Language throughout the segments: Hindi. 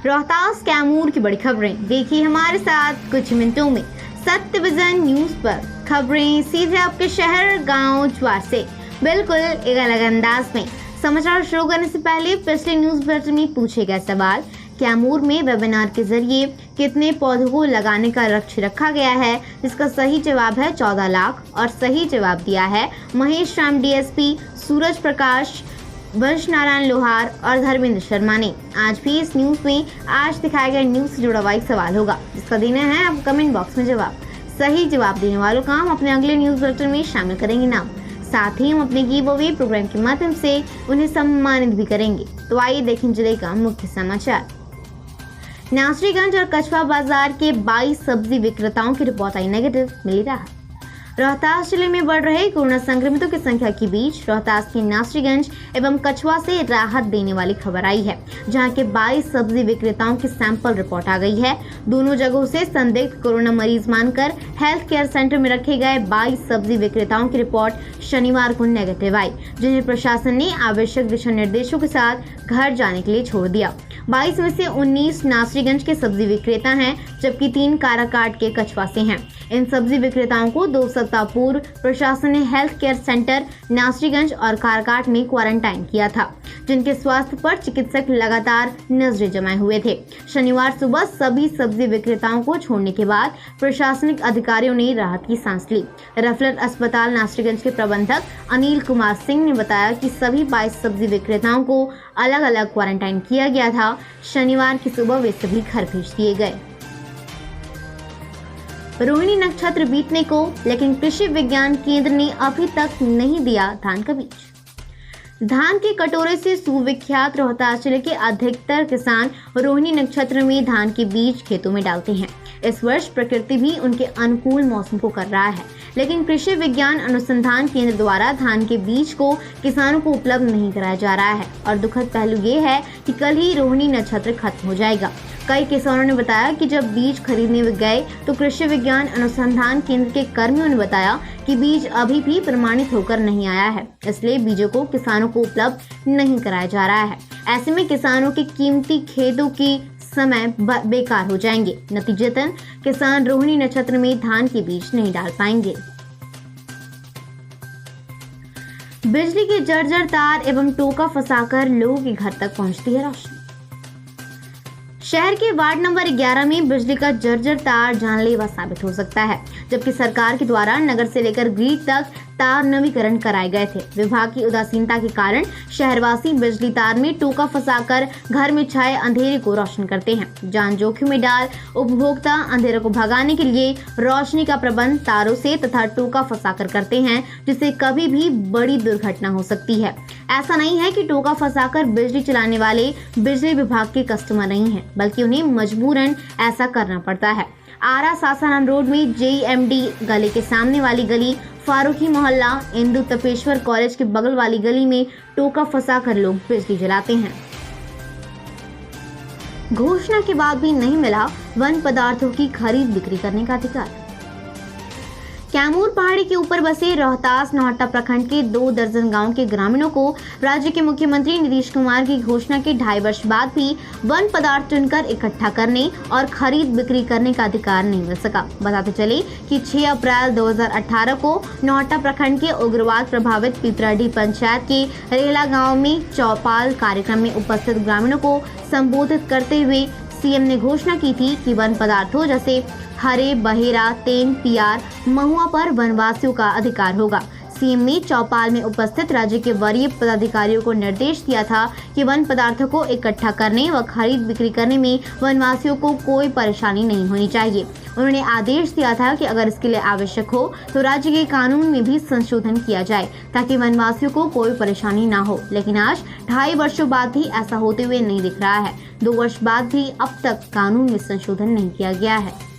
रोहतास कैमूर की बड़ी खबरें देखिए हमारे साथ कुछ मिनटों में। सत्य विजन न्यूज पर खबरें सीधे आपके शहर गांव ज्वार से बिल्कुल एक अलग अंदाज में। समाचार शुरू करने से पहले पिछले न्यूज बुलेटिन में पूछे गए सवाल, कैमूर में वेबिनार के जरिए कितने पौधों को लगाने का लक्ष्य रखा गया है, इसका सही जवाब है 14 लाख और सही जवाब दिया है महेश राम डीएसपी, सूरज प्रकाश, वंश नारायण लोहार और धर्मेंद्र शर्मा ने। आज भी इस न्यूज में आज दिखाए गए न्यूज से जुड़ा हुआ एक सवाल होगा जिसका देना है आप कमेंट बॉक्स में जवाब। सही जवाब देने वालों का हम अपने अगले न्यूज बुलेटिन में शामिल करेंगे नाम, साथ ही हम अपने गिव अवे प्रोग्राम के माध्यम से उन्हें सम्मानित भी करेंगे। तो आइए देखें जिले का मुख्य समाचार। नासरीगंज और कछवा बाजार के 22 सब्जी विक्रेताओं की रिपोर्ट आई नेगेटिव, मिली राहत। रोहतास जिले में बढ़ रहे कोरोना संक्रमितों की संख्या के बीच रोहतास के नासरीगंज एवं कछवा से राहत देने वाली खबर आई है, जहां के 22 सब्जी विक्रेताओं की सैंपल रिपोर्ट आ गई है। दोनों जगहों से संदिग्ध कोरोना मरीज मानकर हेल्थ केयर सेंटर में रखे गए 22 सब्जी विक्रेताओं की रिपोर्ट शनिवार को नेगेटिव आई, जिन्हें प्रशासन ने आवश्यक दिशा निर्देशों के साथ घर जाने के लिए छोड़ दिया। 22 में से 19 नासरीगंज के सब्जी विक्रेता हैं, जबकि 3 काराकाट के कछवा से हैं। इन सब्जी विक्रेताओं को 2 सप्ताह पूर्व प्रशासन ने हेल्थ केयर सेंटर नासरीगंज और काराकाट में क्वारंटाइन किया था, जिनके स्वास्थ्य पर चिकित्सक लगातार नजरें जमाए हुए थे। शनिवार सुबह सभी सब्जी विक्रेताओं को छोड़ने के बाद प्रशासनिक अधिकारियों ने राहत की सांस ली। रेफरल अस्पताल नासरीगंज के प्रबंधक अनिल कुमार सिंह ने बताया कि सभी 22 सब्जी विक्रेताओं को अलग अलग क्वारंटाइन किया गया था। शनिवार की सुबह वे सभी घर भेज दिए गए। रोहिणी नक्षत्र बीतने को, लेकिन कृषि विज्ञान केंद्र ने अभी तक नहीं दिया धान का बीज। धान के कटोरे से सुविख्यात रोहतास जिले के अधिकतर किसान रोहिणी नक्षत्र में धान के बीज खेतों में डालते हैं। इस वर्ष प्रकृति भी उनके अनुकूल मौसम को कर रहा है, लेकिन कृषि विज्ञान अनुसंधान केंद्र द्वारा धान के बीज को किसानों को उपलब्ध नहीं कराया जा रहा है और दुखद पहलू ये है कि कल ही रोहिणी नक्षत्र खत्म हो जाएगा। कई किसानों ने बताया कि जब बीज खरीदने गए तो कृषि विज्ञान अनुसंधान केंद्र के कर्मियों ने बताया कि बीज अभी भी प्रमाणित होकर नहीं आया है, इसलिए बीजों को किसानों को उपलब्ध नहीं कराया जा रहा है। ऐसे में किसानों के कीमती खेतों की समय बेकार हो जाएंगे। नतीजतन किसान रोहिणी नक्षत्र में धान के बीज नहीं डाल पाएंगे। बिजली के जर्जर तार एवं टोका फंसाकर लोगों के घर तक पहुंचती है रोशनी। शहर के वार्ड नंबर 11 में बिजली का जर्जर तार जानलेवा साबित हो सकता है, जबकि सरकार के द्वारा नगर से लेकर ग्रिड तक तार नवीकरण कराए गए थे। विभाग की उदासीनता के कारण शहरवासी बिजली तार में टोका फंसाकर घर में छाए अंधेरे को रोशन करते हैं। जान जोखिम में डाल उपभोक्ता अंधेरे को भगाने के लिए रोशनी का प्रबंध तारों से तथा टोका फंसाकर करते हैं, जिससे कभी भी बड़ी दुर्घटना हो सकती है। ऐसा नहीं है कि टोका फंसाकर बिजली चलाने वाले बिजली विभाग के कस्टमर नहीं हैं, बल्कि उन्हें मजबूरन ऐसा करना पड़ता है। आरा सासाराम रोड में JMD गली के सामने वाली गली, फारूकी मोहल्ला, इंदु तपेश्वर कॉलेज के बगल वाली गली में टोका फंसाकर लोग बिजली जलाते हैं। घोषणा के बाद भी नहीं मिला वन पदार्थों की खरीद बिक्री करने का अधिकार। कैमूर पहाड़ी के ऊपर बसे रोहतास नौहट्टा प्रखंड के 2 दर्जन गांव के ग्रामीणों को राज्य के मुख्यमंत्री नीतीश कुमार की घोषणा के 2.5 वर्ष बाद भी वन पदार्थ चुनकर इकट्ठा करने और खरीद बिक्री करने का अधिकार नहीं मिल सका। बताते चले कि 6 अप्रैल 2018 को नौहट्टा प्रखंड के उग्रवाद प्रभावित पिपराडीह पंचायत के रेला गाँव में चौपाल कार्यक्रम में उपस्थित ग्रामीणों को संबोधित करते हुए सीएम ने घोषणा की थी कि वन पदार्थों जैसे हरे, बहेरा, तेन, पियार, महुआ पर वनवासियों का अधिकार होगा। सीएम ने चौपाल में उपस्थित राज्य के वरीय पदाधिकारियों को निर्देश दिया था कि वन पदार्थों को इकट्ठा करने व खरीद बिक्री करने में वनवासियों को कोई परेशानी नहीं होनी चाहिए। उन्होंने आदेश दिया था कि अगर इसके लिए आवश्यक हो तो राज्य के कानून में भी संशोधन किया जाए ताकि वनवासियों को कोई परेशानी ना हो। लेकिन आज 2.5 वर्षों बाद भी ऐसा होते हुए नहीं दिख रहा है। 2 वर्ष बाद भी अब तक कानून में संशोधन नहीं किया गया है।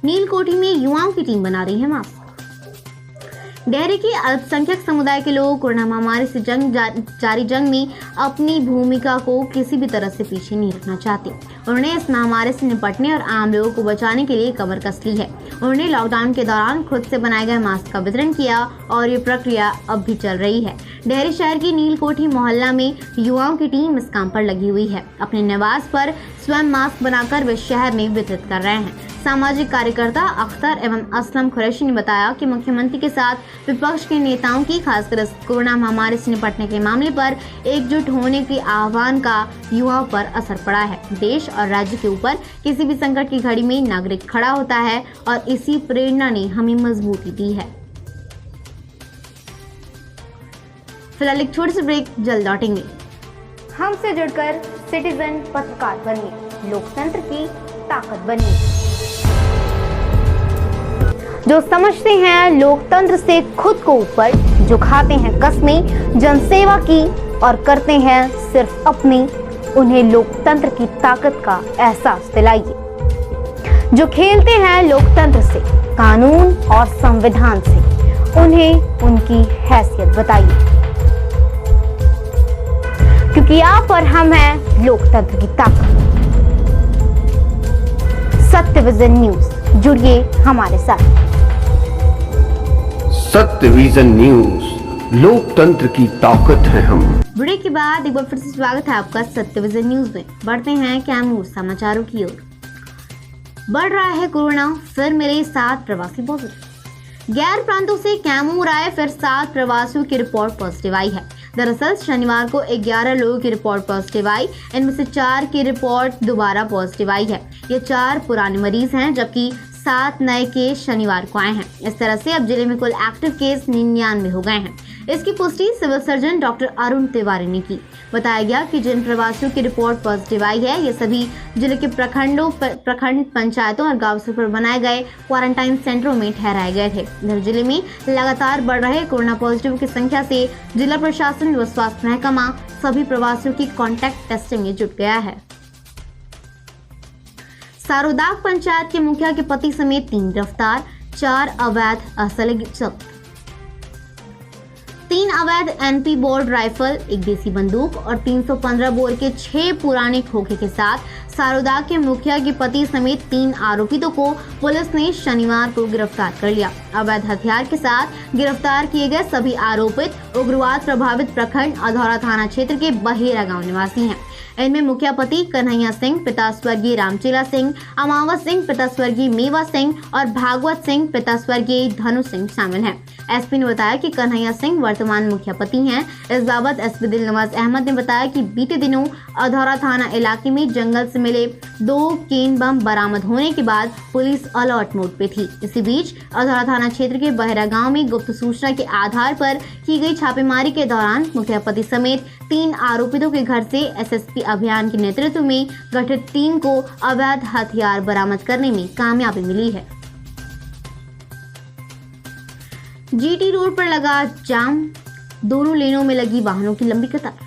नीलकोठी में युवाओं की टीम बना रही है मास्क। डेहरी के अल्पसंख्यक समुदाय के लोग कोरोना महामारी से जारी जंग में अपनी भूमिका को किसी भी तरह से पीछे नहीं रखना चाहते। उन्होंने इस महामारी से निपटने और आम लोगों को बचाने के लिए कमर कस ली है। उन्होंने लॉकडाउन के दौरान खुद से बनाए गए मास्क का वितरण किया और ये प्रक्रिया अब भी चल रही है। डेहरी शहर की नीलकोठी मोहल्ला में युवाओं की टीम इस काम पर लगी हुई है। अपने निवास पर स्वयं मास्क बनाकर वे शहर में वितरित कर रहे हैं। सामाजिक कार्यकर्ता अख्तर एवं असलम कुरैशी ने बताया कि मुख्यमंत्री के साथ विपक्ष के नेताओं की खासकर कोरोना महामारी से निपटने के मामले पर एकजुट होने के आह्वान का युवाओं पर असर पड़ा है। देश और राज्य के ऊपर किसी भी संकट की घड़ी में नागरिक खड़ा होता है और इसी प्रेरणा ने हमें मजबूती दी है। फिलहाल एक छोटे से ब्रेक, जल्द लौटेंगे। हमसे जुड़कर सिटीजन पत्रकार बनिए, लोकतंत्र की ताकत बनिए। जो समझते हैं लोकतंत्र से खुद को ऊपर, जो खाते हैं कस्में जनसेवा की और करते हैं सिर्फ अपनी, उन्हें लोकतंत्र की ताकत का एहसास दिलाइए। जो खेलते हैं लोकतंत्र से, कानून और संविधान से, उन्हें उनकी हैसियत बताइए, क्योंकि आप और हम हैं लोकतंत्र की ताकत। सत्य विजन न्यूज, जुड़िए हमारे साथ। सत्य विजन न्यूज, लोकतंत्र की ताकत है हम। ब्रेक के बाद एक बार फिर से स्वागत है आपका सत्य विजन न्यूज में। बढ़ते हैं कैमूर समाचारों की ओर। बढ़ रहा है कोरोना, फिर मिले 7 प्रवासी पॉजिटिव। गैर प्रांतों से कैमूर आए फिर 7 प्रवासियों की रिपोर्ट पॉजिटिव आई है। दरअसल शनिवार को 11 लोगों की रिपोर्ट पॉजिटिव आई। इनमें से 4 की रिपोर्ट दोबारा पॉजिटिव आई है। ये 4 पुराने मरीज हैं, जबकि 7 नए केस शनिवार को आए हैं। इस तरह से अब जिले में कुल एक्टिव केस 99 हो गए हैं। इसकी पुष्टि civil surgeon doctor Arun Tiwari ने की। बताया गया कि जिन प्रवासियों की रिपोर्ट पॉजिटिव आई है, ये सभी जिले के प्रखंड पंचायतों और गांव स्तर पर बनाए गए क्वारंटाइन सेंटरों में ठहराए गए थे। इधर जिले में लगातार बढ़ रहे कोरोना पॉजिटिव की संख्या से जिला प्रशासन व स्वास्थ्य महकमा सभी प्रवासियों की कॉन्टैक्ट टेस्टिंग में जुट गया है। सारोदाग पंचायत के मुखिया के पति समेत 3 गिरफ्तार, 4 अवैध असले जब्त। 3 अवैध एनपी बोर्ड राइफल, 1 देसी बंदूक और 315 बोर के 6 पुराने खोखे के साथ सारोदाग के मुखिया के पति समेत 3 आरोपितों को पुलिस ने शनिवार को गिरफ्तार कर लिया। अवैध हथियार के साथ गिरफ्तार किए गए सभी आरोपित उग्रवाद प्रभावित प्रखंड अधौरा थाना क्षेत्र के बहेरा गांव निवासी हैं। इनमें मुखिया पति कन्हैया सिंह, पिता स्वर्गीय रामचेला सिंह, अमावत सिंह, पिता स्वर्गीय मेवा सिंह और भागवत सिंह, पिता स्वर्गीय धनु सिंह शामिल हैं। एसपी ने बताया कि कन्हैया सिंह वर्तमान मुखिया पति हैं। इस बाबत एसपी दिलनवाज अहमद ने बताया कि बीते दिनों अधौरा थाना इलाके में जंगल से मिले 2 केन बम बरामद होने के बाद पुलिस अलर्ट मोड पे थी। इसी बीच अधौरा थाना क्षेत्र के बहरा गांव में गुप्त सूचना के आधार पर की गई छापेमारी के दौरान मुखिया पति समेत 3 आरोपितों के घर से एसएसपी अभियान के नेतृत्व में गठित टीम को अवैध हथियार बरामद करने में कामयाबी मिली है। जीटी रोड पर लगा जाम, दोनों लेनों में लगी वाहनों की लंबी कतार।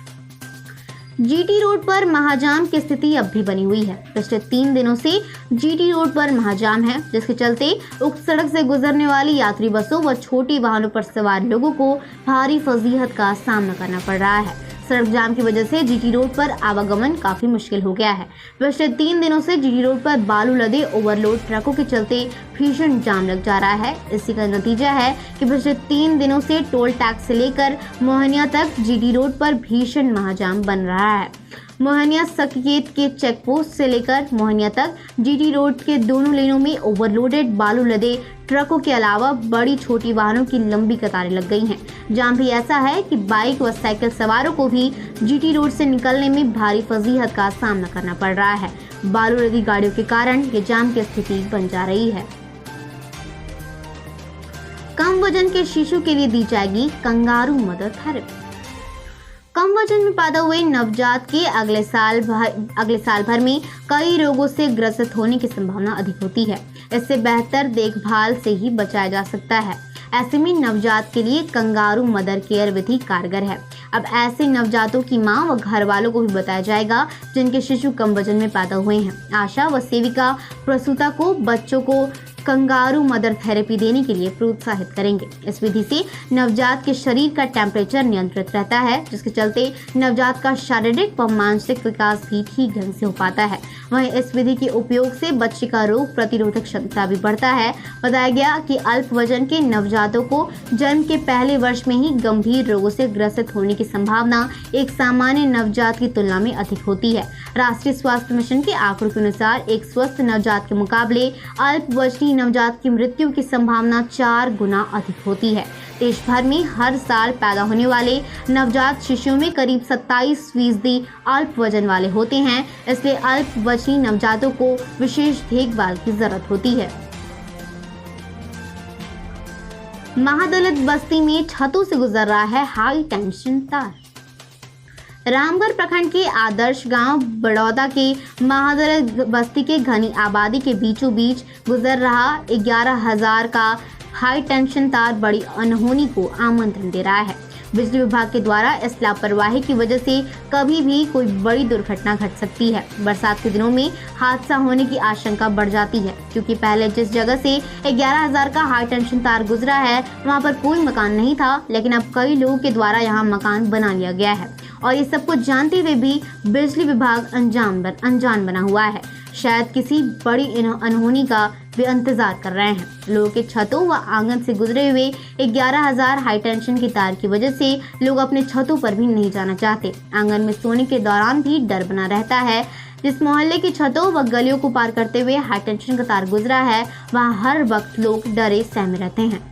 जीटी रोड पर महाजाम की स्थिति अब भी बनी हुई है। पिछले 3 दिनों से जीटी रोड पर महाजाम है, जिसके चलते उक्त सड़क से गुजरने वाली यात्री बसों व छोटी वाहनों पर सवार लोगों को भारी फजीहत का सामना करना पड़ रहा है। सड़क जाम की वजह से जीटी रोड पर आवागमन काफी मुश्किल हो गया है। पिछले 3 दिनों से जीटी रोड पर बालू लदे ओवरलोड ट्रकों के चलते भीषण जाम लग जा रहा है। इसी का नतीजा है कि पिछले 3 दिनों से टोल टैक्स से लेकर मोहनिया तक जीटी रोड पर भीषण महाजाम बन रहा है। मोहनिया सकेत के चेक पोस्ट से लेकर मोहनिया तक जीटी रोड के दोनों लेनों में ओवरलोडेड बालू लदे ट्रकों के अलावा बड़ी छोटी वाहनों की लंबी कतारें लग गई हैं। जाम भी ऐसा है कि बाइक व साइकिल सवारों को भी जीटी रोड से निकलने में भारी फजीहत का सामना करना पड़ रहा है। बालू लदी गाड़ियों के कारण ये जाम की स्थिति बन जा रही है। कम वजन के शिशु के लिए दी जाएगी कंगारू मदर थेरेपी। कम वजन में पैदा हुए नवजात के अगले साल भर में कई रोगों से ग्रसित होने की संभावना अधिक होती है। इससे बेहतर देखभाल से ही बचाया जा सकता है। ऐसे में नवजात के लिए कंगारू मदर केयर विधि कारगर है। अब ऐसे नवजातों की मां व घर वालों को भी बताया जाएगा जिनके शिशु कम वजन में पैदा हुए हैं। आशा व सेविका प्रसूता को बच्चों को कंगारू मदर थेरेपी देने के लिए प्रोत्साहित करेंगे। इस विधि से नवजात के शरीर का टेम्परेचर नियंत्रित रहता है, जिसके चलते नवजात का शारीरिक व मानसिक विकास भी ठीक ढंग से हो पाता है। वहीं इस विधि के उपयोग से बच्चे का रोग प्रतिरोधक क्षमता भी बढ़ता है। बताया गया कि अल्प वजन के नवजातों को जन्म के पहले वर्ष में ही गंभीर रोगों से ग्रसित होने की संभावना एक सामान्य नवजात की तुलना में अधिक होती है। राष्ट्रीय स्वास्थ्य मिशन के आंकड़ों के अनुसार एक स्वस्थ नवजात के मुकाबले अल्प वजनी नवजात की मृत्यु की संभावना 4 गुना अधिक होती है। देश भर में हर साल पैदा होने वाले नवजात शिशुओं में करीब 27% अल्प वजन वाले होते हैं, इसलिए अल्प वजनी नवजातों को विशेष देखभाल की जरूरत होती है। महादलित बस्ती में छतों से गुजर रहा है हाई टेंशन तार। रामगढ़ प्रखंड के आदर्श गांव बड़ौदा के महादलित बस्ती के घनी आबादी के बीचों बीच गुजर रहा 11,000 का हाई टेंशन तार बड़ी अनहोनी को आमंत्रण दे रहा है। बिजली विभाग के द्वारा इस लापरवाही की वजह से कभी भी कोई बड़ी दुर्घटना घट सकती है। बरसात के दिनों में हादसा होने की आशंका बढ़ जाती है, क्योंकि पहले जिस जगह से 11,000 का हाई टेंशन तार गुजरा है वहां पर कोई मकान नहीं था, लेकिन अब कई लोगों के द्वारा यहाँ मकान बना लिया गया है और ये सब कुछ जानते हुए भी बिजली विभाग अनजान बना हुआ है। शायद किसी बड़ी अनहोनी का वे इंतजार कर रहे हैं। लोगों के छतों व आंगन से गुजरे हुए 11,000 हाई टेंशन की तार की वजह से लोग अपने छतों पर भी नहीं जाना चाहते। आंगन में सोने के दौरान भी डर बना रहता है। जिस मोहल्ले की छतों व गलियों को पार करते हुए हाई टेंशन का तार गुजरा है, वहाँ हर वक्त लोग डरे सहमे रहते हैं।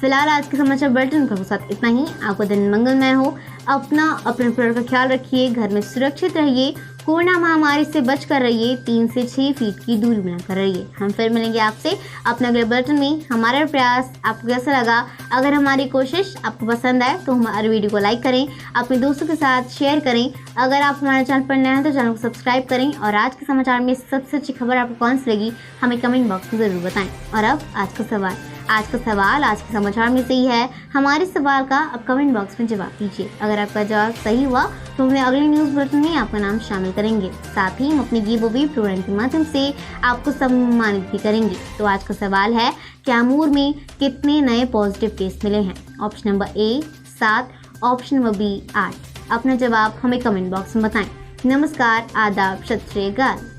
फिलहाल आज के समाचार बुलेटिन के साथ इतना ही। आपका दिन मंगलमय हो। अपने परिवार का ख्याल रखिए, घर में सुरक्षित रहिए, कोरोना महामारी से बचकर रहिए, 3 से 6 फीट की दूरी बनाकर रहिए। हम फिर मिलेंगे आपसे अपने अगले बुलेटिन में। हमारा प्रयास आपको कैसा लगा? अगर हमारी कोशिश आपको पसंद आए तो हमारे वीडियो को लाइक करें, अपने दोस्तों के साथ शेयर करें। अगर आप हमारे चैनल पर नए हैं तो चैनल को सब्सक्राइब करें और आज के समाचार में सबसे अच्छी खबर आपको कौन सी लगी हमें कमेंट बॉक्स में ज़रूर बताएं। और अब आज का सवाल आज के समाचार में सही है, हमारे सवाल का अब कमेंट बॉक्स में जवाब दीजिए। अगर आपका जवाब सही हुआ तो हमें अगले न्यूज़ बुलेटिन में आपका नाम शामिल करेंगे। साथ ही हम अपनी गिव अवे प्रोग्राम के माध्यम से आपको सम्मानित भी करेंगे। तो आज का सवाल है, कैमूर में कितने नए पॉजिटिव केस मिले हैं? Option number A 7, option number B 8। अपना जवाब हमें कमेंट बॉक्स में बताएं। नमस्कार, आदाब, सत श्री अकाल।